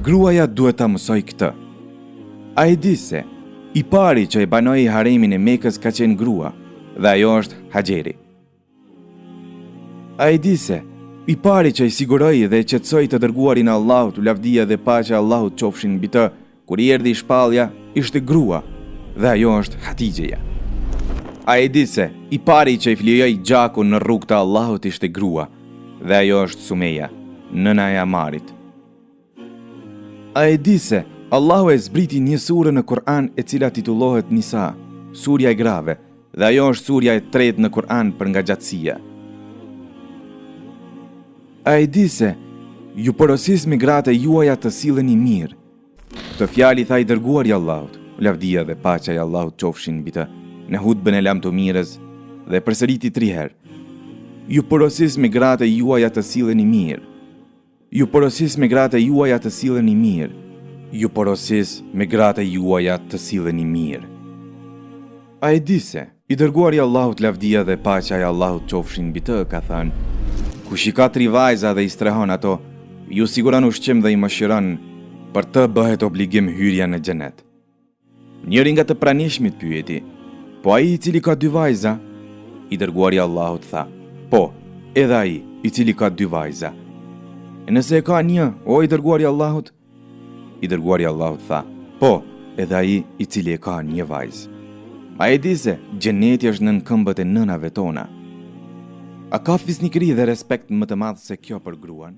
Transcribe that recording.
gruaja duhet ta mësoj këtë. A e di se i pari që e banoi haremin e Mekës ka qenë grua, dhe ajo është Hajeri. A e di se i pari që i siguroi dhe e qetësoi të dërguarin e Allahut, lavdia dhe paqja e Allahut qofshin mbi të, kur i erdhi shpallja, ishte grua, dhe ajo është Hatixheja. A e di se i pari që i flijoi gjakun në rrugë të Allahut ishte grua, dhe ajo është Sumeja, nëna e Amarit. A e di se Allahu e zbriti një surë në Kur'an e cila titullohet Nisa, surja e grave, dhe ajo është surja e tretë në Kur'an për nga gjatësia. A e di se ju porosis me gratë e juaja të silleni mirë. Këtë fjalë i tha i dërguari i Allahut, lavdia dhe paqja e Allahut qofshin mbi të, në hutbën e Lam të Mirës, dhe përsëriti 3 herë. Ju porosis me gratë e juaja të silleni mirë. Ju porosis me gratë e juaja të silleni mirë. Ju porosis me gratë e juaja të silleni mirë. A e di se i dërguari i Allahut, lavdia dhe paqja e Allahut qofshin mbi të, ka thënë: kush i ka 3 vajza dhe i strehon ato, ju siguron ushqim dhe i mëshiron, për të bëhet obligim hyrja në xhenet. Njëri nga të pranishmit pyeti: po ai i cili ka 2 vajza? I dërguari i Allahut tha: po, edhe ai i cili ka 2 vajza. E nëse e ka 1, o i dërguari i Allahut? I dërguari i Allahut tha: po, edhe ai i cili e ka 1 vajzë. A e di se xheneti është nën këmbët e nënave tona? A ka fisnikëri dhe respekt më të madh se kjo për gruan?